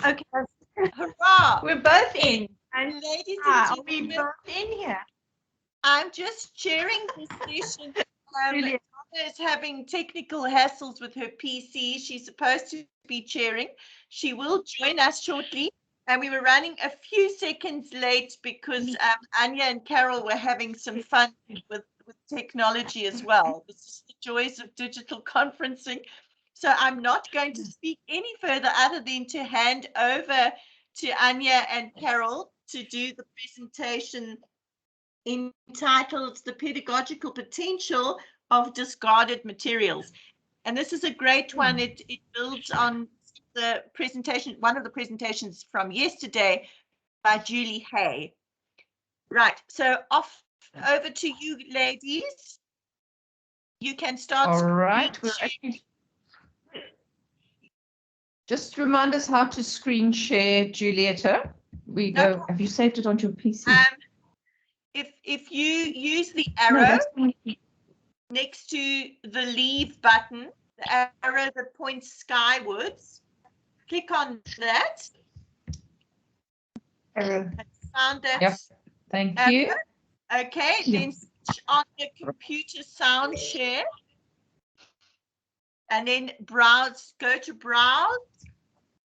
Okay. Hurrah! We're both in. And ladies Are and we gentlemen, both in here? I'm just chairing this session. Brilliant. Donna is having technical hassles with her PC. She's supposed to be chairing. She will join us shortly. And we were running a few seconds late because Anya and Carol were having some fun with technology as well. This is the joys of digital conferencing. So I'm not going to speak any further other than to hand over to Anya and Carol to do the presentation entitled The Pedagogical Potential of Discarded Materials. And this is a great one. It builds on the presentation, one of the presentations from yesterday by Julie Hay. Right, so off over to you, ladies. You can start. All right. Just remind us how to screen share, Julieta. We go. Have you saved it on your PC? If you use the arrow next to the leave button, the arrow that points skywards, click on that. Arrow. Found that. Yep. Thank you. Okay, then switch on the computer sound share. And then browse, go to browse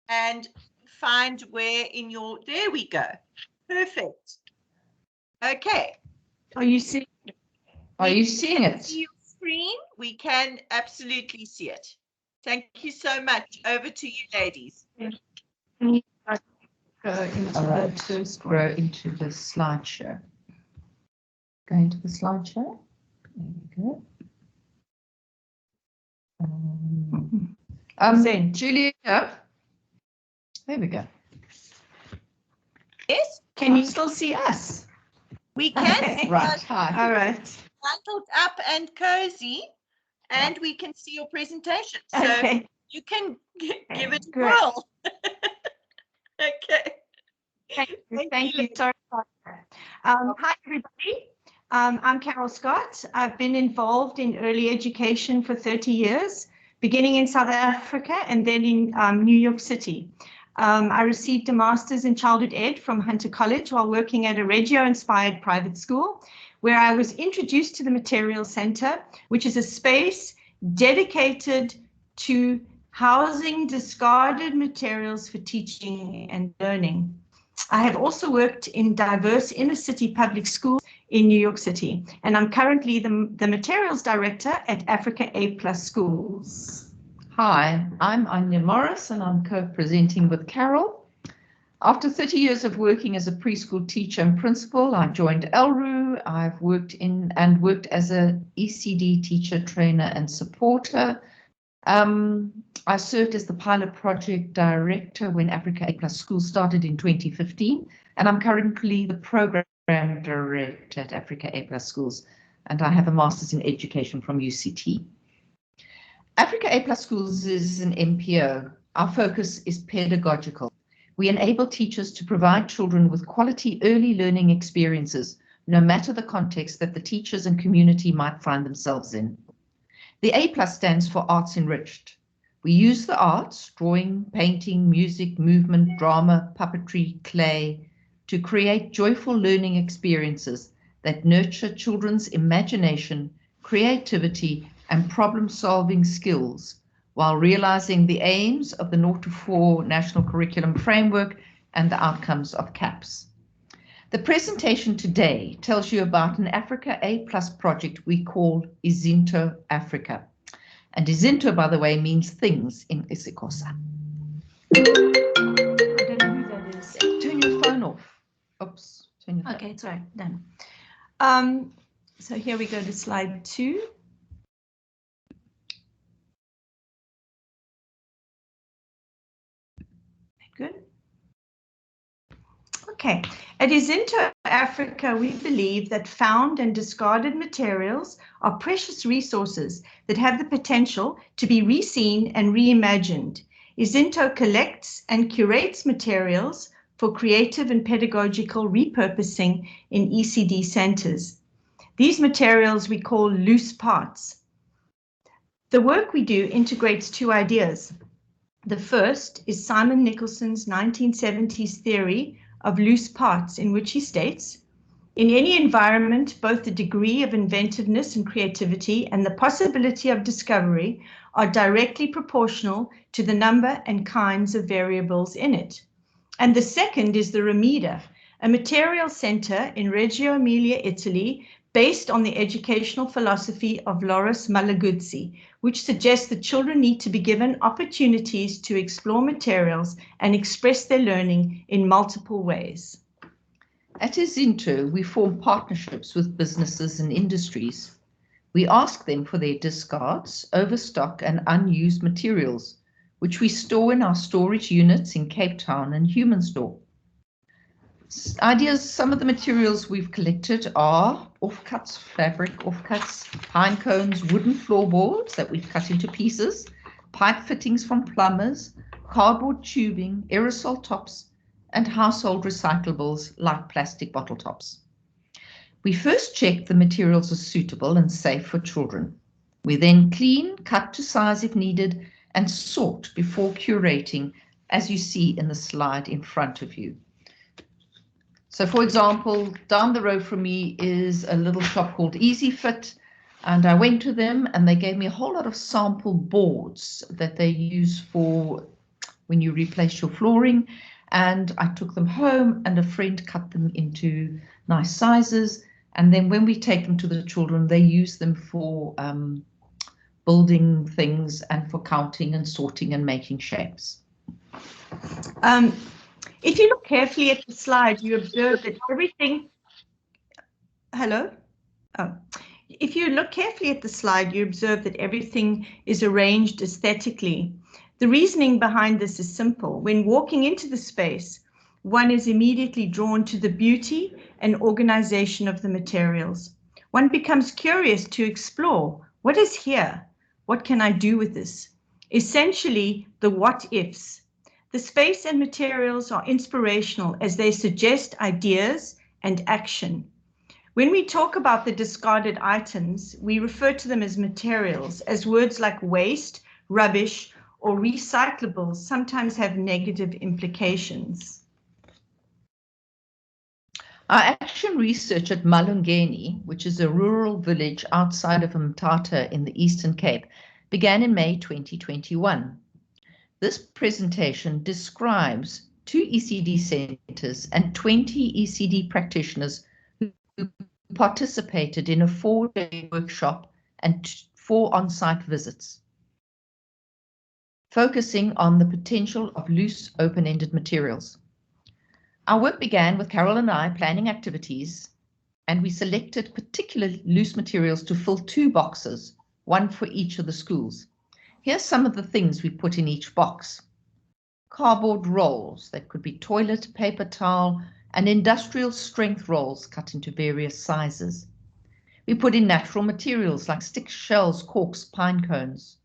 and find where in your, there we go. Perfect. Okay. Are you seeing it? Are you seeing it? See your screen? We can absolutely see it. Thank you so much. Over to you, ladies. Go into the first row into the slideshow. Go into the slideshow. There we go. Then Julia. There we go. Yes. Can you still see us? We can. Okay. Right. Hi. All right. Bundled up and cozy, and we can see your presentation. So you can give it a whirl. Okay. Thank you. Sorry about that. Hi, everybody. I'm Carol Scott. I've been involved in early education for 30 years, beginning in South Africa and then in New York City. I received a master's in childhood ed from Hunter College while working at a Reggio-inspired private school, where I was introduced to the Material Center, which is a space dedicated to housing discarded materials for teaching and learning. I have also worked in diverse inner city public schools in New York City, and I'm currently the materials director at Africa A+ Schools. Hi, I'm AnyaMorris and I'm co-presenting with Carol. After 30 years of working as a preschool teacher and principal, I joined LRU. I've worked as an ECD teacher, trainer and supporter. I served as the pilot project director when Africa A+ Schools started in 2015, and I'm currently the program director at Africa A+ Schools, and I have a master's in education from UCT. Africa A+ Schools is an NPO. Our focus is pedagogical. We enable teachers to provide children with quality early learning experiences, no matter the context that the teachers and community might find themselves in. The A+ stands for Arts Enriched. We use the arts, drawing, painting, music, movement, drama, puppetry, clay, to create joyful learning experiences that nurture children's imagination, creativity, and problem-solving skills, while realizing the aims of the 0 to 4 National Curriculum Framework and the outcomes of CAPS. The presentation today tells you about an Africa A+ project we call iZinto Africa. And iZinto, by the way, means things in isiXhosa. I don't know who that is. Turn your phone off. Oops. Turn your phone. Okay, sorry, done. So here we go to slide 2. Good. Okay, at iZinto Africa, we believe that found and discarded materials are precious resources that have the potential to be reseen and reimagined. iZinto collects and curates materials for creative and pedagogical repurposing in ECD centers. These materials we call loose parts. The work we do integrates 2 ideas. The first is Simon Nicholson's 1970s theory of loose parts, in which he states, in any environment, both the degree of inventiveness and creativity and the possibility of discovery are directly proportional to the number and kinds of variables in it. And the second is the Remida, a material center in Reggio Emilia, Italy, based on the educational philosophy of Loris Malaguzzi, which suggests that children need to be given opportunities to explore materials and express their learning in multiple ways. At iZinto, we form partnerships with businesses and industries. We ask them for their discards, overstock, and unused materials, which we store in our storage units in Cape Town and Human Store. Some of the materials we've collected are offcuts, fabric offcuts, pine cones, wooden floorboards that we've cut into pieces, pipe fittings from plumbers, cardboard tubing, aerosol tops, and household recyclables like plastic bottle tops. We first check the materials are suitable and safe for children. We then clean, cut to size if needed, and sort before curating, as you see in the slide in front of you. So, for example, down the road from me is a little shop called Easy Fit, and I went to them and they gave me a whole lot of sample boards that they use for when you replace your flooring. And I took them home and a friend cut them into nice sizes. And then when we take them to the children, they use them for building things and for counting and sorting and making shapes. If you look carefully at the slide, you observe that everything... Hello? Oh. If you look carefully at the slide, you observe that everything is arranged aesthetically. The reasoning behind this is simple. When walking into the space, one is immediately drawn to the beauty and organization of the materials. One becomes curious to explore, what is here? What can I do with this? Essentially, the what ifs. The space and materials are inspirational as they suggest ideas and action. When we talk about the discarded items, we refer to them as materials, as words like waste, rubbish, or recyclables sometimes have negative implications. Our action research at Malungeni, which is a rural village outside of Mthatha in the Eastern Cape, began in May 2021. This presentation describes 2 ECD centers and 20 ECD practitioners who participated in a 4-day workshop and 4 on-site visits, focusing on the potential of loose, open-ended materials. Our work began with Carol and I planning activities, and we selected particular loose materials to fill 2 boxes, one for each of the schools. Here's some of the things we put in each box. Cardboard rolls that could be toilet, paper towel, and industrial strength rolls cut into various sizes. We put in natural materials like sticks, shells, corks, pine cones.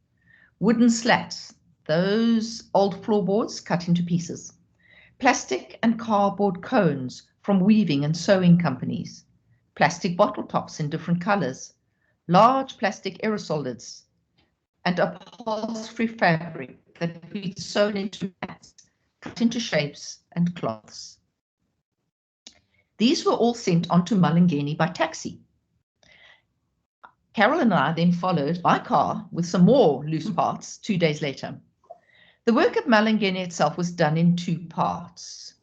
Wooden slats, those old floorboards cut into pieces. Plastic and cardboard cones from weaving and sewing companies. Plastic bottle tops in different colors. Large plastic aerosol lids. And upholstery fabric that we'd sewn into mats, cut into shapes and cloths. These were all sent on to Malungeni by taxi. Carol and I then followed by car with some more loose parts 2 days later. The work at Malungeni itself was done in 2 parts.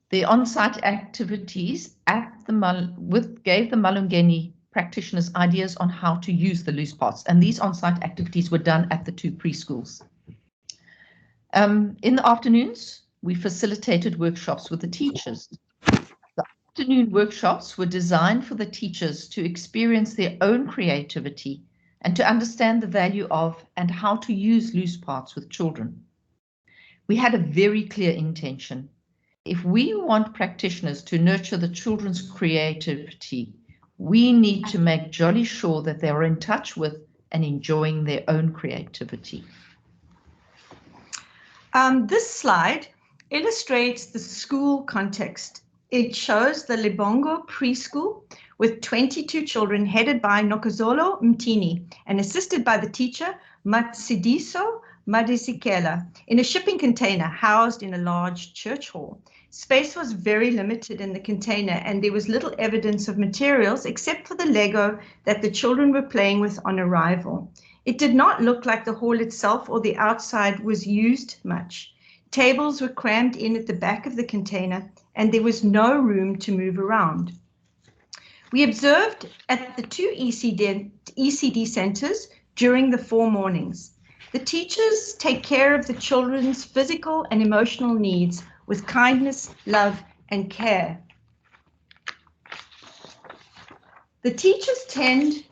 The on-site activities at gave the Malungeni practitioners ideas on how to use the loose parts, and these on-site activities were done at the 2 preschools. In the afternoons, we facilitated workshops with the teachers. The afternoon workshops were designed for the teachers to experience their own creativity and to understand the value of and how to use loose parts with children. We had a very clear intention. If we want practitioners to nurture the children's creativity, we need to make jolly sure that they are in touch with and enjoying their own creativity. This slide illustrates the school context. It shows the Libongo preschool with 22 children headed by Nokozolo Mtini and assisted by the teacher Matsidiso Madisikela, in a shipping container housed in a large church hall. Space was very limited in the container, and there was little evidence of materials except for the Lego that the children were playing with on arrival. It did not look like the hall itself or the outside was used much. Tables were crammed in at the back of the container, and there was no room to move around. We observed at the 2 ECD centers during the 4 mornings. The teachers take care of the children's physical and emotional needs with kindness, love, and care. The teachers tend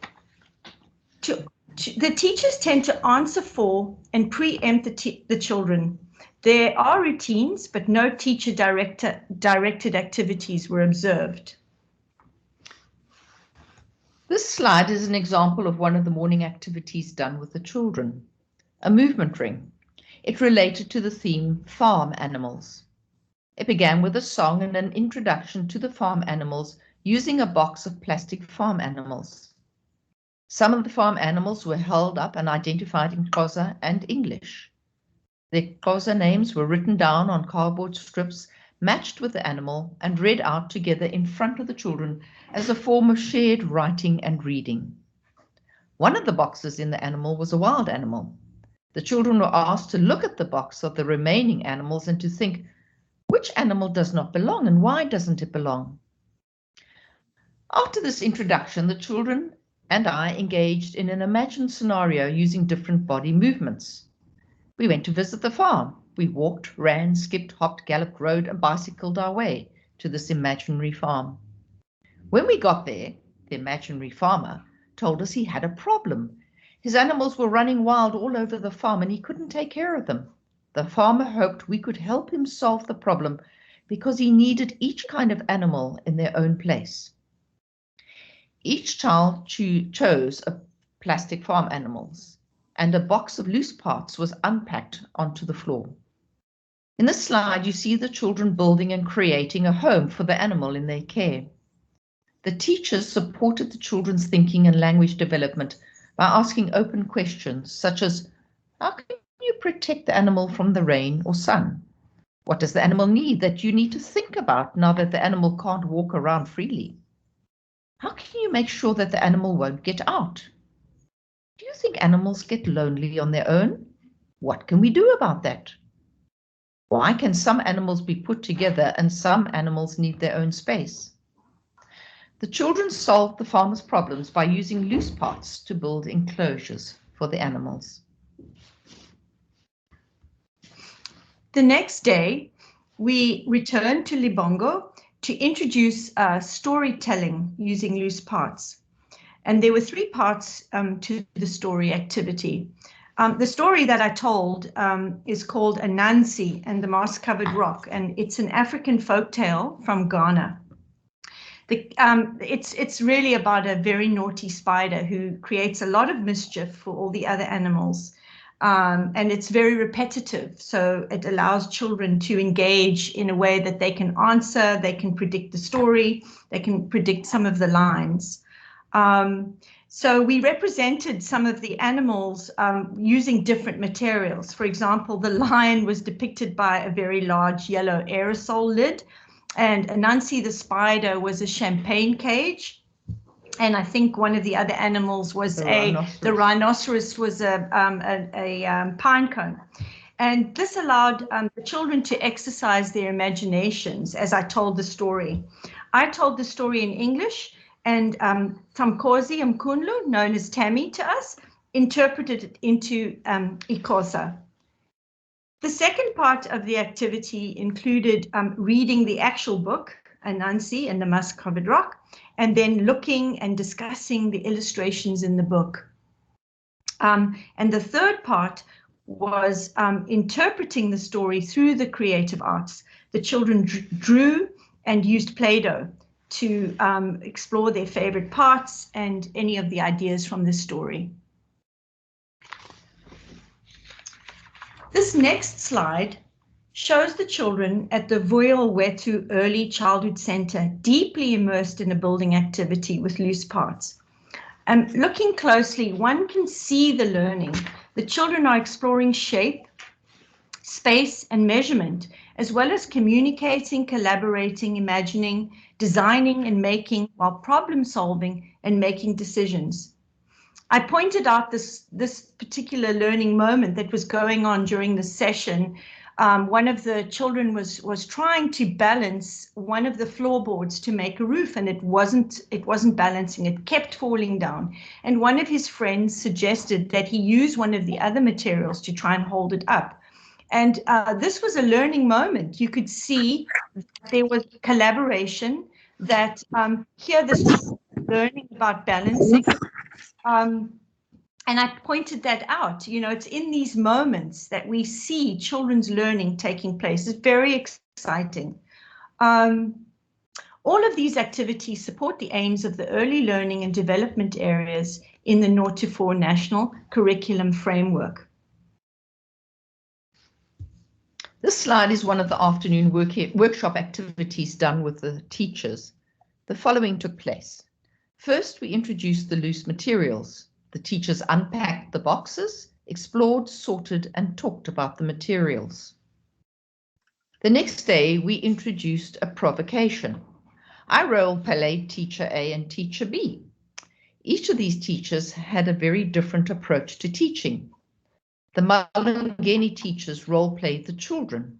to answer for and preempt the children. There are routines, but no teacher-directed activities were observed. This slide is an example of one of the morning activities done with the children, a movement ring. It related to the theme farm animals. It began with a song and an introduction to the farm animals using a box of plastic farm animals. Some of the farm animals were held up and identified in Xhosa and English. Their Xhosa names were written down on cardboard strips, matched with the animal, and read out together in front of the children as a form of shared writing and reading. One of the boxes in the animal was a wild animal. The children were asked to look at the box of the remaining animals and to think, which animal does not belong and why doesn't it belong? After this introduction, the children and I engaged in an imagined scenario using different body movements. We went to visit the farm. We walked, ran, skipped, hopped, galloped, rode, and bicycled our way to this imaginary farm. When we got there, the imaginary farmer told us he had a problem. His animals were running wild all over the farm and he couldn't take care of them. The farmer hoped we could help him solve the problem because he needed each kind of animal in their own place. Each child chose a plastic farm animals, and a box of loose parts was unpacked onto the floor. In this slide, you see the children building and creating a home for the animal in their care. The teachers supported the children's thinking and language development by asking open questions such as, how can you protect the animal from the rain or sun? What does the animal need that you need to think about now that the animal can't walk around freely? How can you make sure that the animal won't get out? Do you think animals get lonely on their own? What can we do about that? Why can some animals be put together and some animals need their own space? The children solved the farmer's problems by using loose parts to build enclosures for the animals. The next day, we returned to Libongo to introduce storytelling using loose parts. And there were 3 parts to the story activity. The story that I told is called Anansi and the Moss-Covered Rock, and it's an African folktale from Ghana. It's really about a very naughty spider who creates a lot of mischief for all the other animals. And it's very repetitive, so it allows children to engage in a way that they can answer, they can predict the story, they can predict some of the lines. So we represented some of the animals using different materials. For example, the lion was depicted by a very large yellow aerosol lid, and Anansi the spider was a champagne cage. And I think one of the other animals was the rhinoceros was a pine cone. And this allowed the children to exercise their imaginations as I told the story. I told the story in English, and Tamkosi Mkunlu, known as Tammy to us, interpreted it into Xhosa. The second part of the activity included reading the actual book, Anansi and the Moss-Covered Rock, and then looking and discussing the illustrations in the book. And the third part was interpreting the story through the creative arts. The children drew and used Play-Doh to explore their favorite parts and any of the ideas from the story. This next slide shows the children at the Vuyo Early Childhood Center deeply immersed in a building activity with loose parts. Looking closely, one can see the learning. The children are exploring shape, space, and measurement, as well as communicating, collaborating, imagining, designing, and making, while problem solving and making decisions. I pointed out this particular learning moment that was going on during the session. One of the children was trying to balance one of the floorboards to make a roof, and it wasn't balancing. It kept falling down. And one of his friends suggested that he use one of the other materials to try and hold it up. And this was a learning moment. You could see there was collaboration, that here this child was learning about balancing. And I pointed that out. You know, it's in these moments that we see children's learning taking place. It's very exciting. All of these activities support the aims of the early learning and development areas in the 0 to 4 National Curriculum Framework. This slide is one of the afternoon workshop activities done with the teachers. The following took place. First, we introduced the loose materials. The teachers unpacked the boxes, explored, sorted, and talked about the materials. The next day, we introduced a provocation. I role-played Teacher A and Teacher B. Each of these teachers had a very different approach to teaching. The Malangeni teachers role-played the children.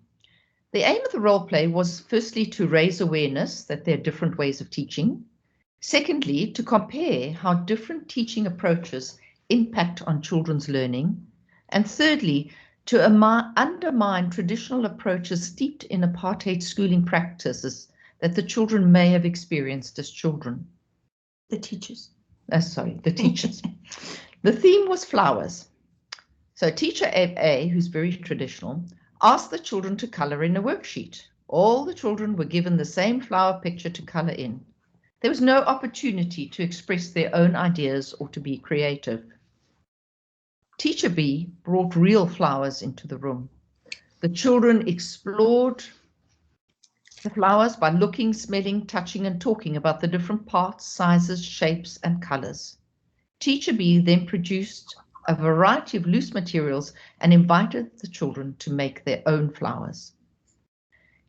The aim of the role-play was firstly to raise awareness that there are different ways of teaching. Secondly, to compare how different teaching approaches impact on children's learning. And thirdly, to undermine traditional approaches steeped in apartheid schooling practices that the children may have experienced as children. The teachers. The teachers. The theme was flowers. So Teacher A, who's very traditional, asked the children to colour in a worksheet. All the children were given the same flower picture to colour in. There was no opportunity to express their own ideas or to be creative. Teacher B brought real flowers into the room. The children explored the flowers by looking, smelling, touching, and talking about the different parts, sizes, shapes, and colours. Teacher B then produced a variety of loose materials and invited the children to make their own flowers.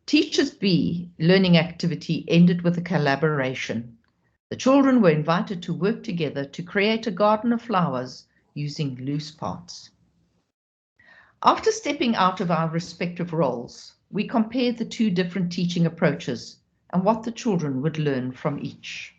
Teachers B learning activity ended with a collaboration. The children were invited to work together to create a garden of flowers using loose parts. After stepping out of our respective roles, we compared the two different teaching approaches and what the children would learn from each.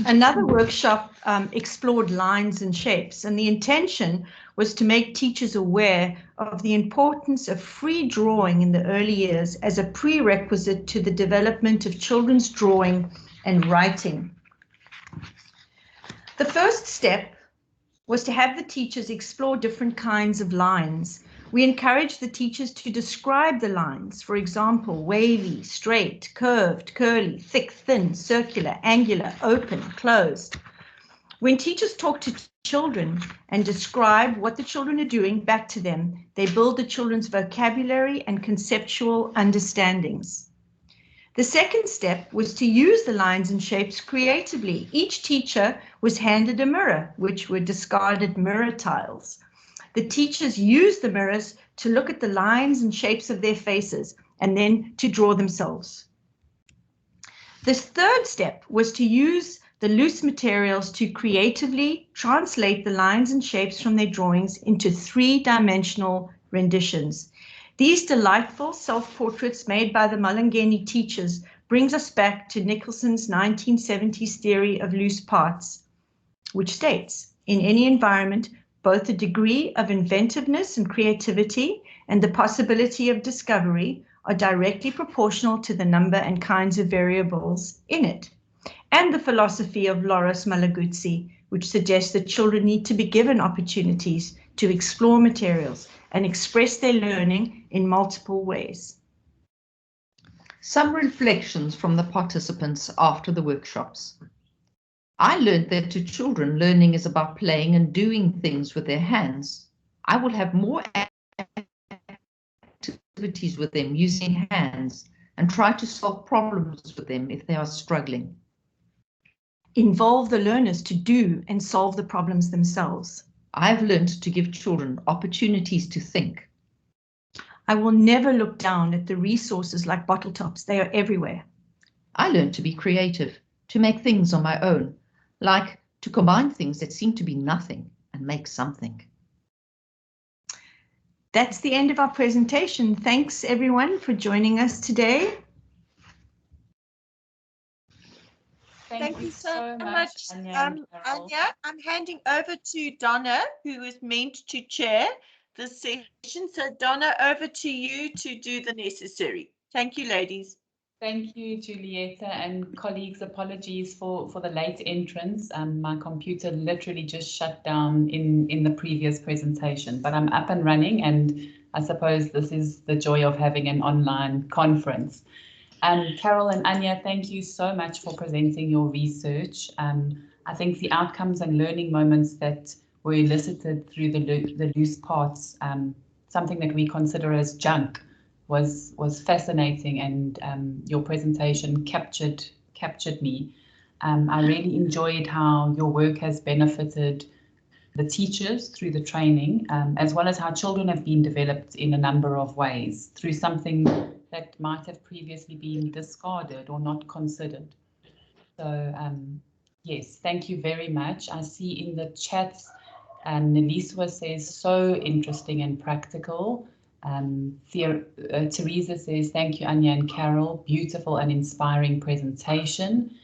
Another workshop explored lines and shapes, and the intention was to make teachers aware of the importance of free drawing in the early years as a prerequisite to the development of children's drawing and writing. The first step was to have the teachers explore different kinds of lines. We encouraged the teachers to describe the lines, for example, wavy, straight, curved, curly, thick, thin, circular, angular, open, closed. When teachers talk to children and describe what the children are doing back to them, they build the children's vocabulary and conceptual understandings. The second step was to use the lines and shapes creatively. Each teacher was handed a mirror, which were discarded mirror tiles. The teachers used the mirrors to look at the lines and shapes of their faces and then to draw themselves. The third step was to use the loose materials to creatively translate the lines and shapes from their drawings into three-dimensional renditions. These delightful self-portraits made by the Malangeni teachers brings us back to Nicholson's 1970s theory of loose parts, which states, in any environment, both the degree of inventiveness and creativity and the possibility of discovery are directly proportional to the number and kinds of variables in it. And the philosophy of Loris Malaguzzi, which suggests that children need to be given opportunities to explore materials and express their learning in multiple ways. Some reflections from the participants after the workshops. I learned that to children, learning is about playing and doing things with their hands. I will have more activities with them using hands and try to solve problems with them if they are struggling. involve the learners to do and solve the problems themselves. I've learned to give children opportunities to think. I will never look down at the resources like bottle tops. They are everywhere. I learned to be creative, to make things on my own, like to combine things that seem to be nothing and make something. That's the end of our presentation. Thanks everyone for joining us today. Thank you so much, Anya. I'm handing over to Donna, who is meant to chair this session. So Donna, over to you to do the necessary. Thank you, ladies. Thank you, Julieta, and colleagues. Apologies for the late entrance. My computer literally just shut down in the previous presentation, but I'm up and running, and I suppose this is the joy of having an online conference. Carol and Anya, thank you so much for presenting your research. I think the outcomes and learning moments that were elicited through the loose parts, something that we consider as junk, was fascinating, and your presentation captured me. I really enjoyed how your work has benefited the teachers through the training, as well as how children have been developed in a number of ways through something that might have previously been discarded or not considered. So yes, thank you very much. I see in the chats, Neliswa says, so interesting and practical. Teresa says, thank you, Anya and Carol, beautiful and inspiring presentation.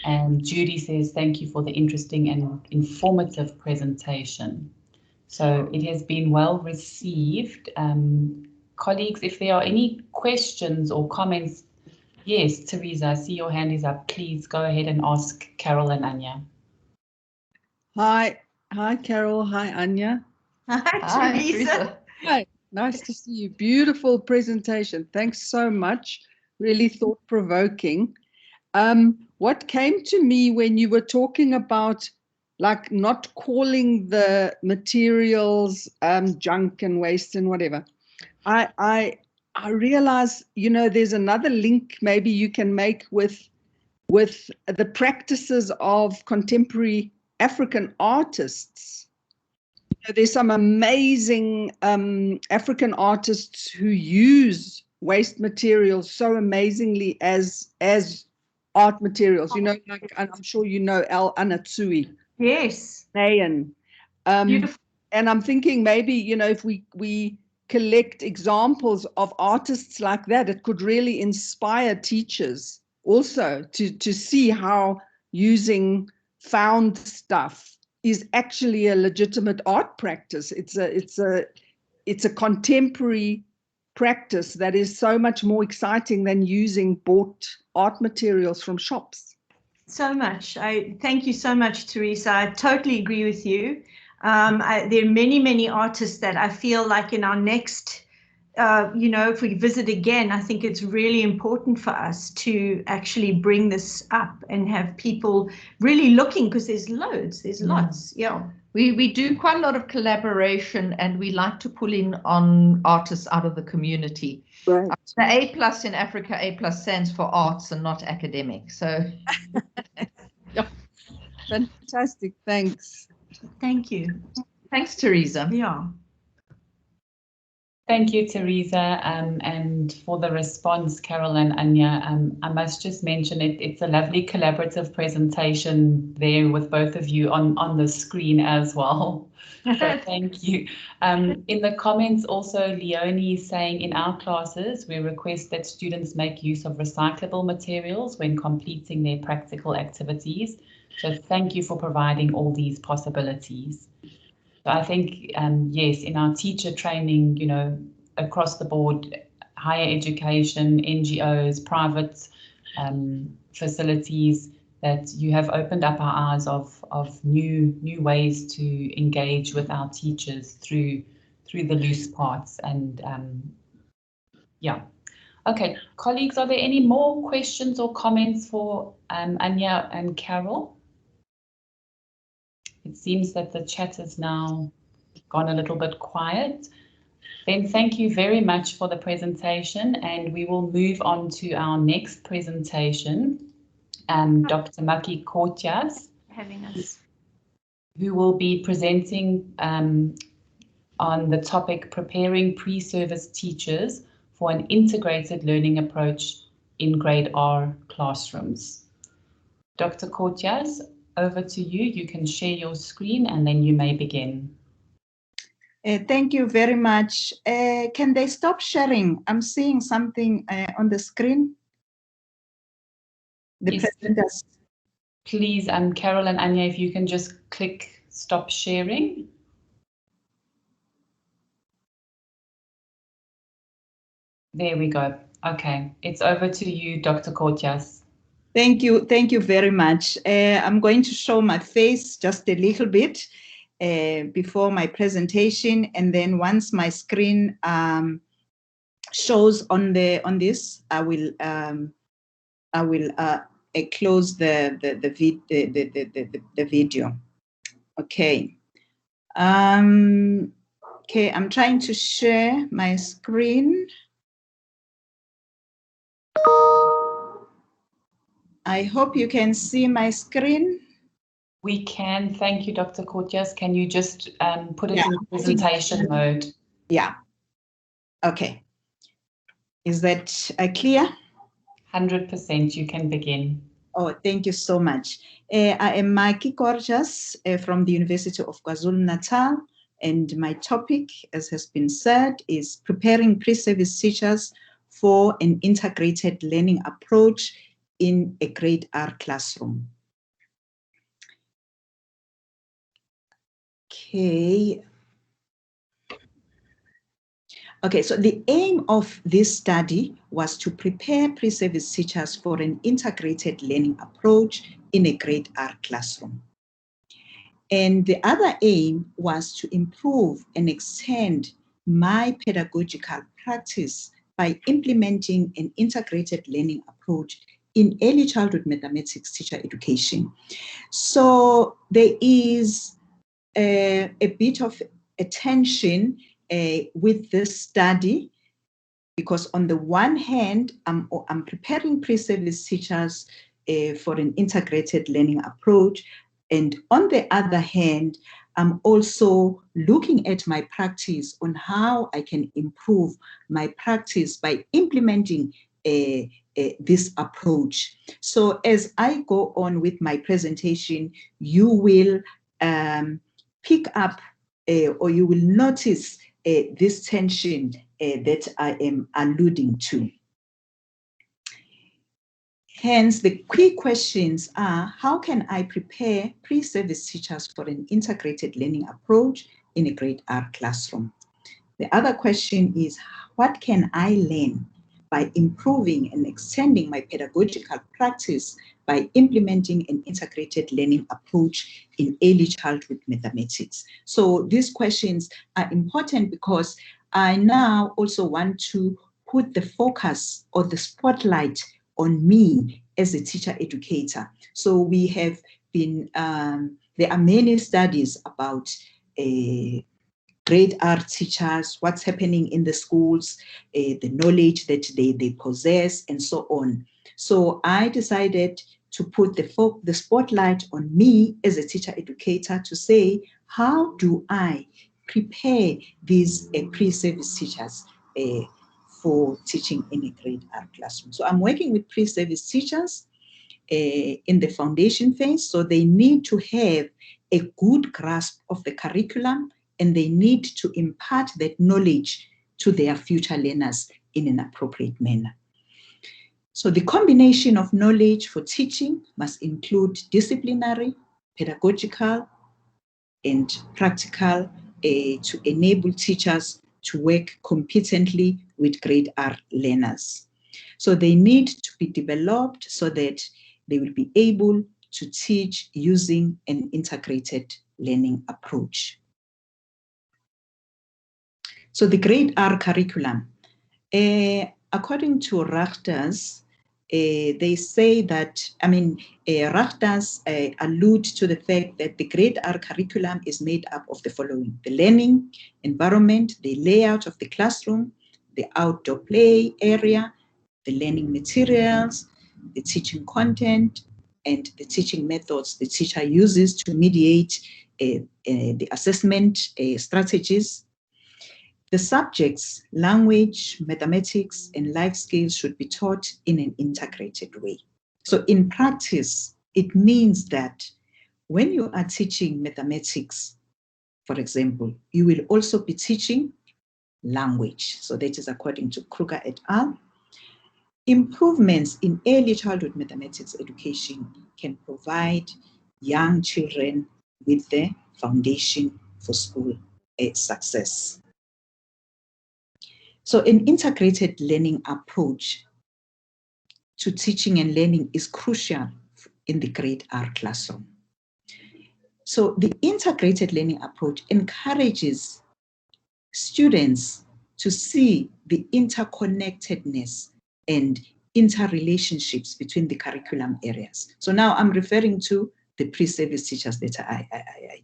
And Judy says, thank you for the interesting and informative presentation. So it has been well received. Colleagues, if there are any questions or comments, yes, Teresa, I see your hand is up. Please go ahead and ask Carol and Anya. Hi, Carol. Hi, Anya. Hi, Teresa. Hi, nice to see you. Beautiful presentation. Thanks so much. Really thought-provoking. What came to me when you were talking about like not calling the materials junk and waste and whatever, I realize, you know, there's another link maybe you can make with the practices of contemporary African artists. You know, there's some amazing African artists who use waste materials so amazingly as art materials. You know, like, I'm sure you know El Anatsui. Yes. Beautiful. And I'm thinking maybe, you know, if we collect examples of artists like that, it could really inspire teachers also to see how using found stuff is actually a legitimate art practice. It's a contemporary practice that is so much more exciting than using bought art materials from shops. So much. I thank you so much, Teresa. I totally agree with you. There are many artists that I feel like in our next, you know, if we visit again, I think it's really important for us to actually bring this up and have people really looking, because there's lots. Yeah. We do quite a lot of collaboration, and we like to pull in on artists out of the community. Right. The A+ in Africa, A+ stands for arts and not academic. So yeah. Fantastic. Thanks. Thank you. Thanks, Teresa. Yeah. Thank you, Teresa, and for the response, Carol and Anya. I must just mention it's a lovely collaborative presentation there with both of you on the screen as well. So thank you. In the comments also, Leonie is saying, in our classes, we request that students make use of recyclable materials when completing their practical activities. So thank you for providing all these possibilities. So I think, yes, in our teacher training, you know, across the board, higher education, NGOs, private facilities, that you have opened up our eyes of new ways to engage with our teachers through the loose parts. And yeah. Okay, colleagues, are there any more questions or comments for Anya and Carol? It seems that the chat has now gone a little bit quiet. Then thank you very much for the presentation, and we will move on to our next presentation, Dr. Makie Kortjass, having us. who will be presenting on the topic Preparing Pre-Service Teachers for an Integrated Learning Approach in Grade R Classrooms. Dr. Kortjass, over to you. You can share your screen and then you may begin. Thank you very much. Can they stop sharing? I'm seeing something on the screen. The Yes. presenters. Please, Carol and Anya, if you can just click stop sharing. There we go. Okay, it's over to you, Dr. Kortjass. Thank you very much. I'm going to show my face just a little bit before my presentation, and then once my screen shows on this, I will close the video. Okay. Okay, I'm trying to share my screen. I hope you can see my screen. We can. Thank you, Dr. Kortjass. Can you just put it in presentation mode? Yeah. Okay. Is that clear? 100%. You can begin. Oh, thank you so much. I am Makie Kortjass from the University of KwaZulu-Natal, and my topic, as has been said, is preparing pre-service teachers for an integrated learning approach in a grade R classroom. Okay. Okay, so the aim of this study was to prepare pre-service teachers for an integrated learning approach in a grade R classroom. And the other aim was to improve and extend my pedagogical practice by implementing an integrated learning approach in early childhood mathematics teacher education. So there is a bit of a tension with this study, because on the one hand, I'm preparing pre-service teachers for an integrated learning approach, and on the other hand, I'm also looking at my practice on how I can improve my practice by implementing this approach. So as I go on with my presentation, you will pick up or you will notice this tension that I am alluding to. Hence, the key questions are, how can I prepare pre-service teachers for an integrated learning approach in a grade R classroom? The other question is, what can I learn by improving and extending my pedagogical practice by implementing an integrated learning approach in early childhood mathematics? So these questions are important because I now also want to put the focus or the spotlight on me as a teacher educator. So we have been, there are many studies about grade R teachers, what's happening in the schools, the knowledge that they possess, and so on. So I decided to put the spotlight on me as a teacher educator to say, how do I prepare these pre-service teachers for teaching in a grade R classroom? So I'm working with pre-service teachers in the foundation phase, so they need to have a good grasp of the curriculum, and they need to impart that knowledge to their future learners in an appropriate manner. So the combination of knowledge for teaching must include disciplinary, pedagogical, and practical to enable teachers to work competently with grade R learners. So they need to be developed so that they will be able to teach using an integrated learning approach. So the grade R curriculum, according to Kortjass, they say that, Kortjass allude to the fact that the grade R curriculum is made up of the following: the learning environment, the layout of the classroom, the outdoor play area, the learning materials, the teaching content, and the teaching methods the teacher uses to mediate the assessment strategies. The subjects, language, mathematics, and life skills should be taught in an integrated way. So in practice, it means that when you are teaching mathematics, for example, you will also be teaching language. So that is according to Kruger et al. Improvements in early childhood mathematics education can provide young children with the foundation for school success. So an integrated learning approach to teaching and learning is crucial in the grade R classroom. So the integrated learning approach encourages students to see the interconnectedness and interrelationships between the curriculum areas. So now I'm referring to the pre-service teachers that I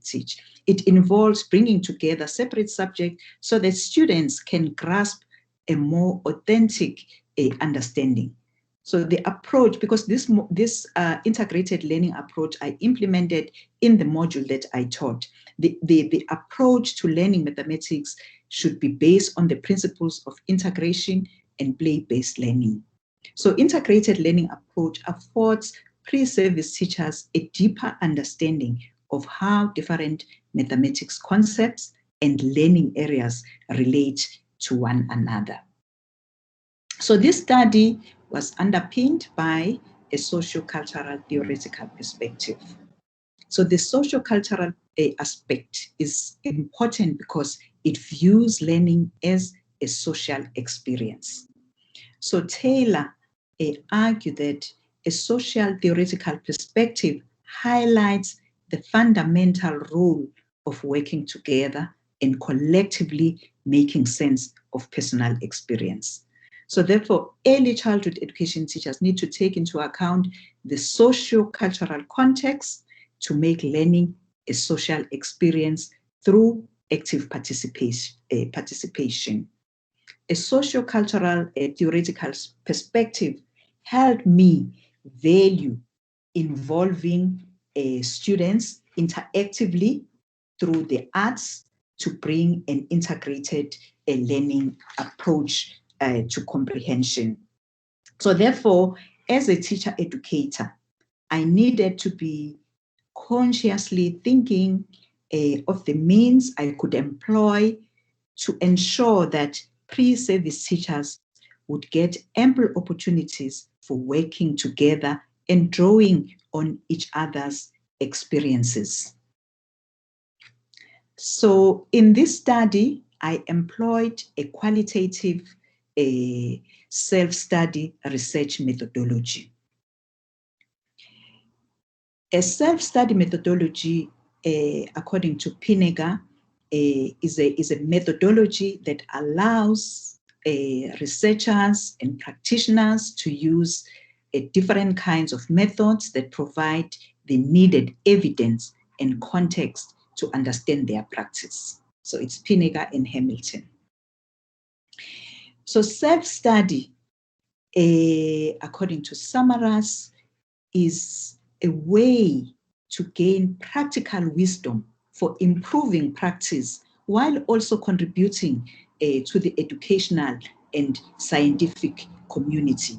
teach. It involves bringing together separate subjects so that students can grasp a more authentic understanding. So the approach, because this integrated learning approach I implemented in the module that I taught, the approach to learning mathematics should be based on the principles of integration and play-based learning. So integrated learning approach affords pre-service teachers a deeper understanding of how different mathematics concepts and learning areas relate to one another. So this study was underpinned by a socio-cultural theoretical perspective. So the socio-cultural aspect is important because it views learning as a social experience. So Taylor argued that a social theoretical perspective highlights the fundamental role of working together and collectively making sense of personal experience. So therefore, early childhood education teachers need to take into account the socio-cultural context to make learning a social experience through active participation. A socio-cultural theoretical perspective helped me value involving students interactively through the arts to bring an integrated learning approach to comprehension. So therefore, as a teacher educator, I needed to be consciously thinking of the means I could employ to ensure that pre-service teachers would get ample opportunities for working together and drawing on each other's experiences. So in this study, I employed a qualitative self-study research methodology. A self-study methodology, according to Pinega, is a methodology that allows researchers and practitioners to use different kinds of methods that provide the needed evidence and context to understand their practice. So it's Pinega and Hamilton. So self-study, according to Samaras, is a way to gain practical wisdom for improving practice while also contributing to the educational and scientific community.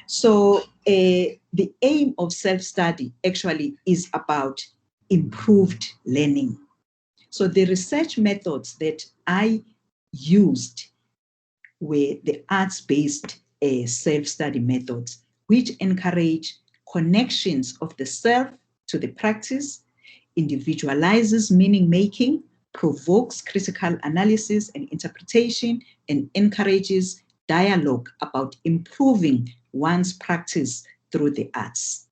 So the aim of self-study actually is about improved learning. So the research methods that I used were the arts-based self-study methods, which encourage connections of the self to the practice, individualizes meaning-making, provokes critical analysis and interpretation, and encourages dialogue about improving one's practice through the arts.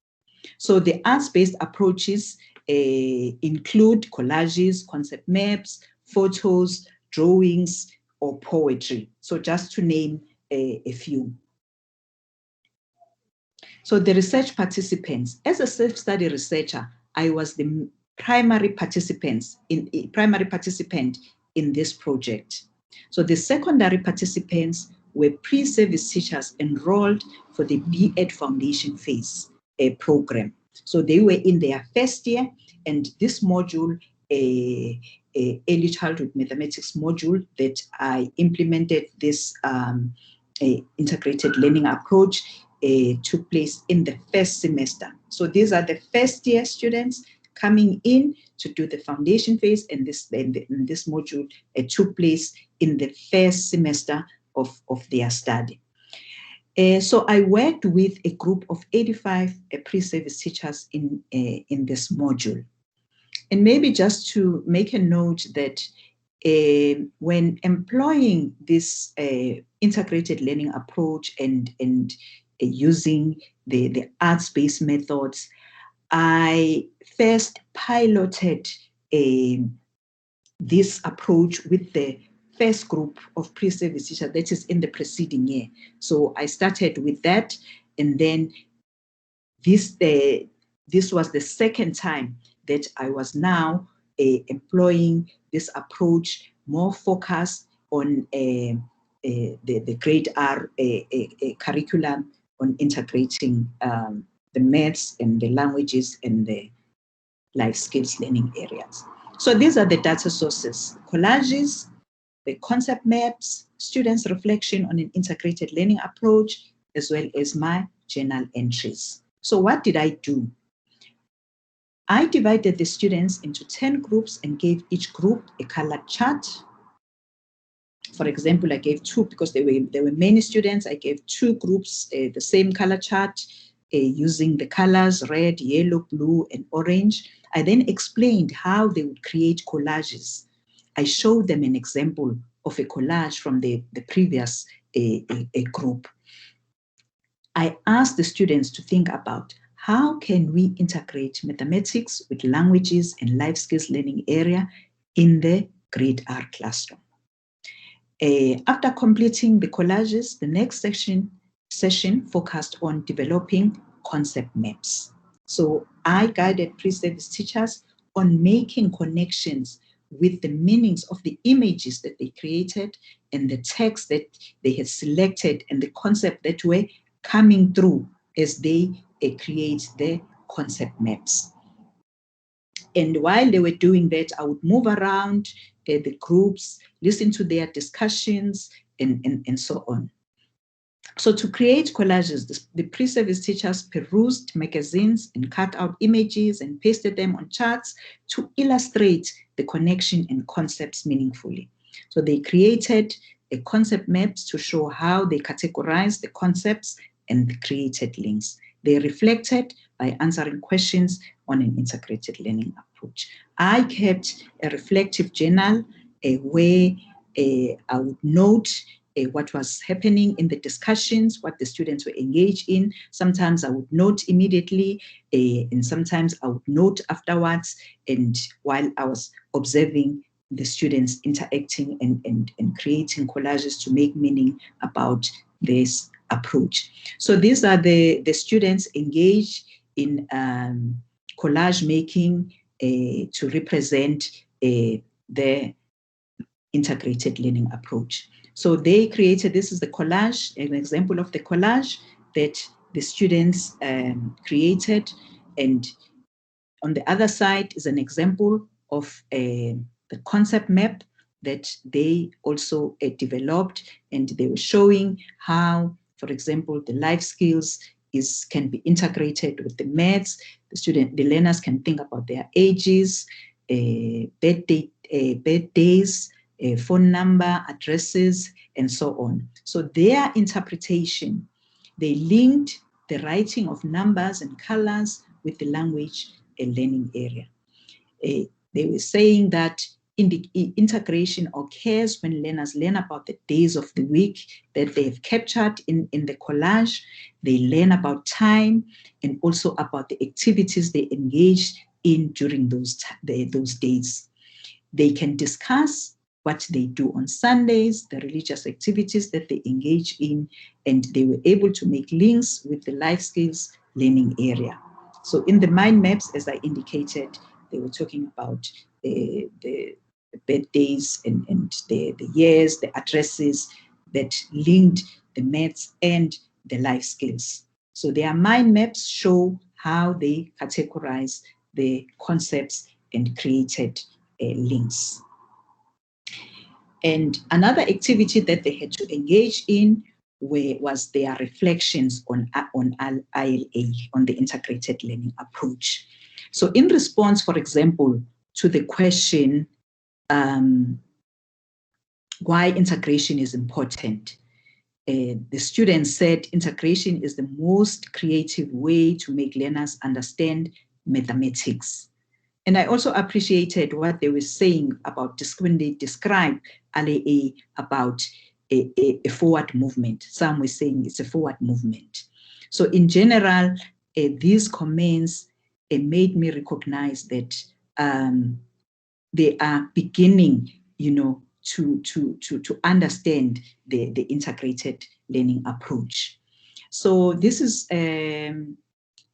So the arts-based approaches include collages, concept maps, photos, drawings, or poetry. So just to name a few. So the research participants, as a self-study researcher, I was the primary participant in this project. So the secondary participants were pre-service teachers enrolled for the B.Ed Foundation phase program. So they were in their first year, and this module, a early childhood mathematics module that I implemented this integrated learning approach took place in the first semester. So these are the first year students coming in to do the foundation phase, and this module took place in the first semester of their study. So I worked with a group of 85 pre-service teachers in this module. And maybe just to make a note that when employing this integrated learning approach and using the arts-based methods, I first piloted this approach with the first group of pre-service teachers that is in the preceding year. So I started with that, and then this was the second time that I was now employing this approach, more focused on the grade R curriculum on integrating the maths and the languages and the life skills learning areas. So these are the data sources: collages, the concept maps, students' reflection on an integrated learning approach, as well as my journal entries. So what did I do? I divided the students into 10 groups and gave each group a colored chart. For example, I gave two, because there were many students, I gave two groups the same color chart using the colors red, yellow, blue, and orange. I then explained how they would create collages. I showed them an example of a collage from the previous group. I asked the students to think about how can we integrate mathematics with languages and life skills learning area in the grade R classroom. After completing the collages, the next session focused on developing concept maps. So I guided pre-service teachers on making connections with the meanings of the images that they created and the text that they had selected and the concept that were coming through as they create the concept maps. And while they were doing that, I would move around the groups, listen to their discussions, and so on. So to create collages, the pre-service teachers perused magazines and cut out images and pasted them on charts to illustrate the connection and concepts meaningfully. So they created concept maps to show how they categorized the concepts and created links. They reflected by answering questions on an integrated learning approach. I kept a reflective journal where I would note what was happening in the discussions, what the students were engaged in. Sometimes I would note immediately, and sometimes I would note afterwards, and while I was observing the students interacting and creating collages to make meaning about this approach. So these are the students engaged in collage making to represent the integrated learning approach. So they created, this is the collage, an example of the collage that the students created. And on the other side is an example of the concept map that they also developed, and they were showing how, for example, the life skills can be integrated with the maths. The learners can think about their ages, birthdays, phone number, addresses, and so on. So their interpretation, they linked the writing of numbers and colors with the language learning area. They were saying that integration occurs when learners learn about the days of the week that they have captured in the collage. They learn about time and also about the activities they engage in during those days. They can discuss what they do on Sundays, the religious activities that they engage in, and they were able to make links with the life skills learning area. So in the mind maps, as I indicated, they were talking about the birthdays and the years, the addresses that linked the maths and the life skills. So their mind maps show how they categorize the concepts and created links. And another activity that they had to engage in was their reflections on ILA, on the integrated learning approach. So in response, for example, to the question, why integration is important, the students said integration is the most creative way to make learners understand mathematics. And I also appreciated what they were saying about when they described LAA about a forward movement. Some were saying it's a forward movement. So in general, these comments made me recognize that they are beginning, to understand the integrated learning approach. So this is an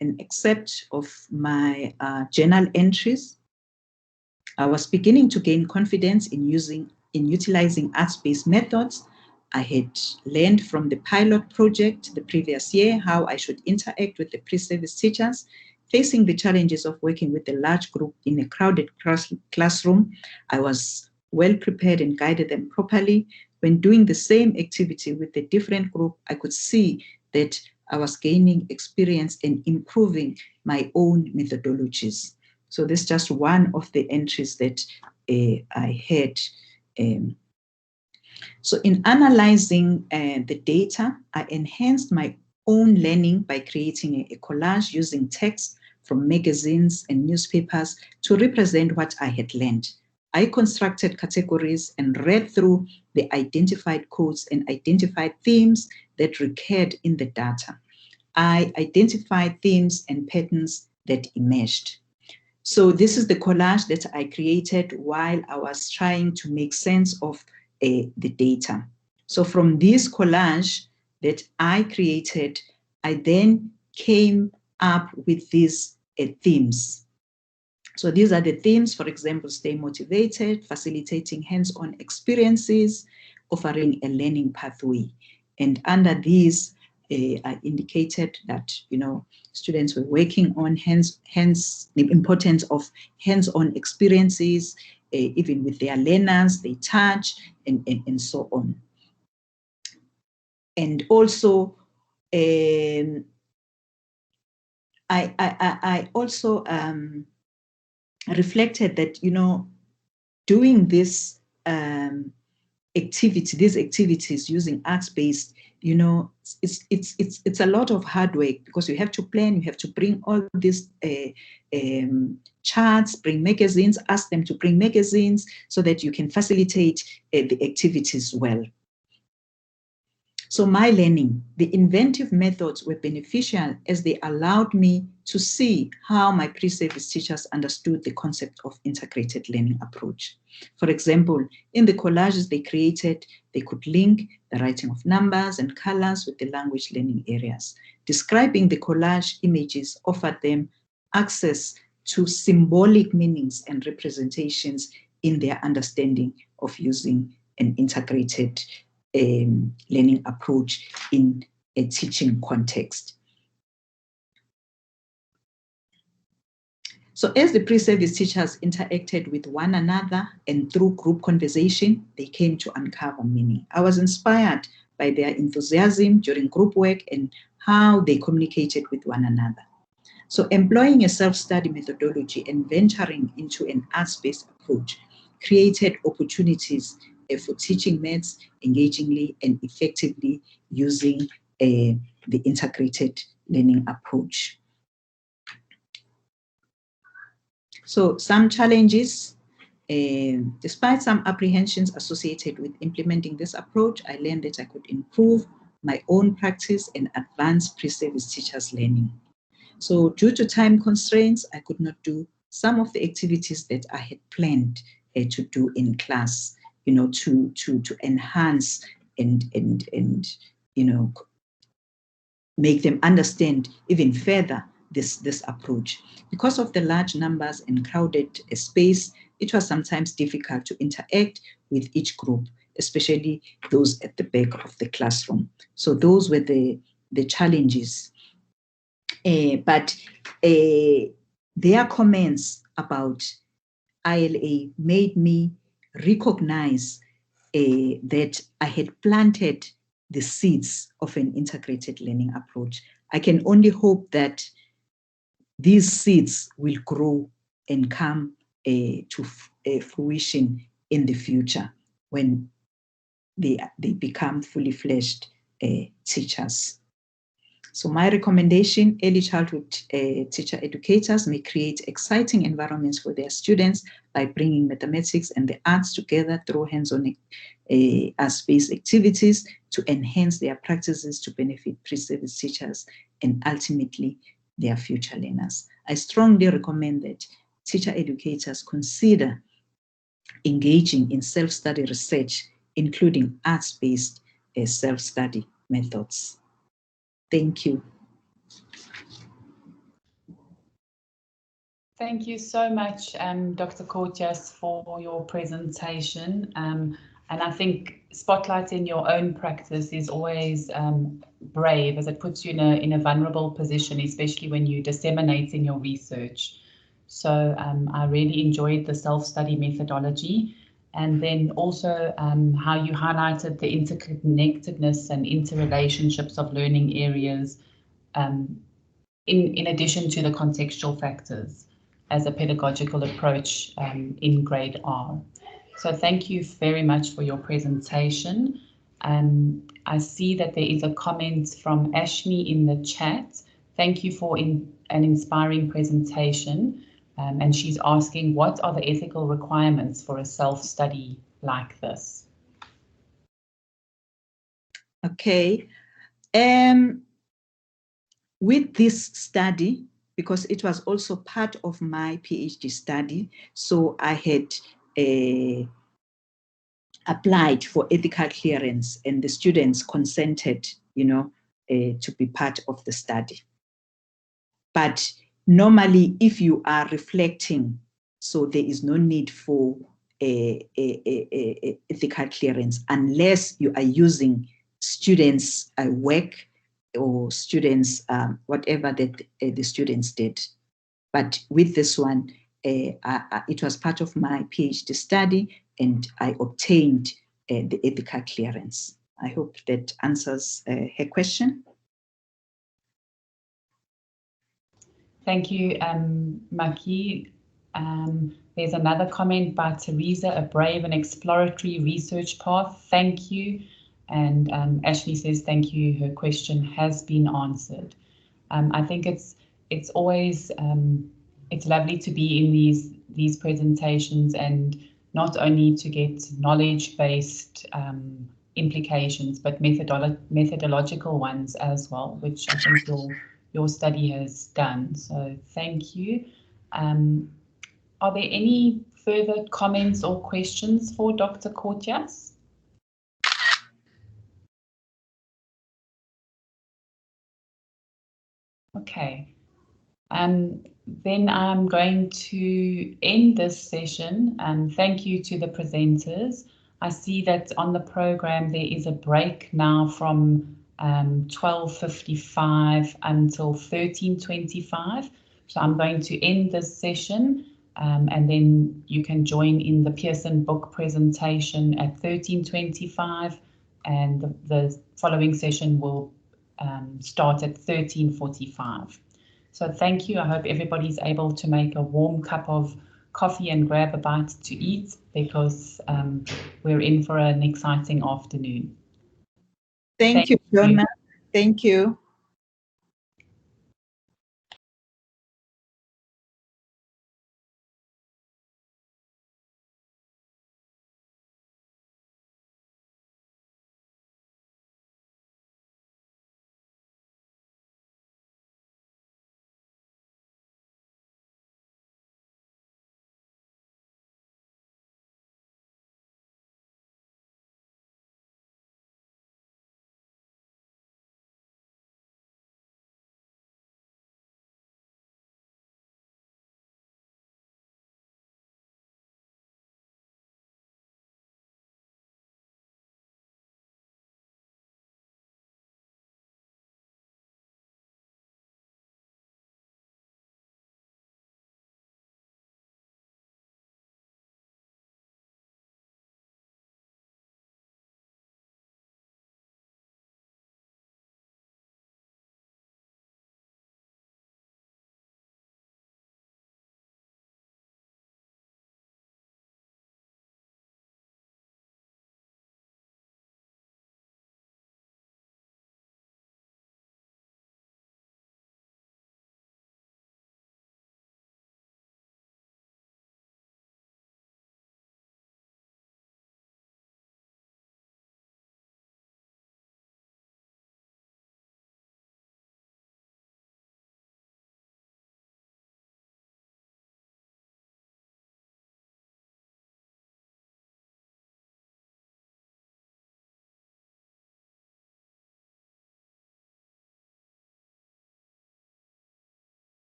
excerpt of my journal entries. I was beginning to gain confidence in utilizing arts-based methods. I had learned from the pilot project the previous year how I should interact with the pre-service teachers, facing the challenges of working with a large group in a crowded classroom. I was well prepared and guided them properly. When doing the same activity with a different group, I could see that I was gaining experience and improving my own methodologies. So this is just one of the entries that I had. So in analyzing the data, I enhanced my own learning by creating a collage using text from magazines and newspapers to represent what I had learned. I constructed categories and read through the identified codes and identified themes that recurred in the data. I identified themes and patterns that emerged. So this is the collage that I created while I was trying to make sense of the data. So from this collage that I created, I then came up with these themes. So these are the themes, for example, stay motivated, facilitating hands-on experiences, offering a learning pathway. And under these, I indicated that, students were working on hence the importance of hands-on experiences, even with their learners, they touch, and so on. And also, I also reflected that, doing this these activities using arts-based, it's a lot of hard work because you have to plan, you have to bring all these charts, bring magazines, ask them to bring magazines so that you can facilitate the activities well. So my learning, the inventive methods were beneficial as they allowed me to see how my pre-service teachers understood the concept of integrated learning approach. For example, in the collages they created, they could link the writing of numbers and colors with the language learning areas. Describing the collage images offered them access to symbolic meanings and representations in their understanding of using an integrated learning approach in a teaching context. So as the pre-service teachers interacted with one another and through group conversation, they came to uncover meaning. I was inspired by their enthusiasm during group work and how they communicated with one another. So employing a self-study methodology and venturing into an arts-based approach created opportunities for teaching maths engagingly and effectively using the integrated learning approach. So some challenges, despite some apprehensions associated with implementing this approach, I learned that I could improve my own practice and advance pre-service teachers' learning. So due to time constraints, I could not do some of the activities that I had planned to do in class, to enhance and make them understand even further this approach. Because of the large numbers and crowded space, it was sometimes difficult to interact with each group, especially those at the back of the classroom. So those were the challenges. But their comments about ILA made me recognize that I had planted the seeds of an integrated learning approach. I can only hope that these seeds will grow and come to fruition in the future when they become fully fledged teachers. So my recommendation, early childhood teacher educators may create exciting environments for their students by bringing mathematics and the arts together through hands-on arts-based activities to enhance their practices to benefit pre-service teachers and ultimately their future learners. I strongly recommend that teacher educators consider engaging in self-study research, including arts-based self-study methods. Thank you. Thank you so much, Dr. Kortjass, for your presentation. And I think spotlighting your own practice is always brave, as it puts you in a vulnerable position, especially when you're disseminating your research. So I really enjoyed the self-study methodology, and then also how you highlighted the interconnectedness and interrelationships of learning areas in addition to the contextual factors as a pedagogical approach in grade R. So thank you very much for your presentation. I see that there is a comment from Ashmi in the chat. Thank you for an inspiring presentation. And she's asking, what are the ethical requirements for a self-study like this? Okay. With this study, because it was also part of my PhD study, so I had applied for ethical clearance and the students consented, to be part of the study. But normally, if you are reflecting, so there is no need for ethical clearance unless you are using students' work or students, whatever that the students did. But with this one, it was part of my PhD study and I obtained the ethical clearance. I hope that answers her question. Thank you, Makie. There's another comment by Teresa, a brave and exploratory research path. Thank you. And Ashley says, thank you. Her question has been answered. I think it's always, it's lovely to be in these presentations and not only to get knowledge-based implications, but methodological ones as well, which I think your study has done. So thank you. Are there any further comments or questions for Dr. Kortjass? Okay. Then I'm going to end this session. Thank you to the presenters. I see that on the program there is a break now from 12:55 until 13:25. So I'm going to end this session and then you can join in the Pearson book presentation at 13:25 and the following session will start at 13:45. So thank you. I hope everybody's able to make a warm cup of coffee and grab a bite to eat because we're in for an exciting afternoon. Thank you, Donna. Thank you.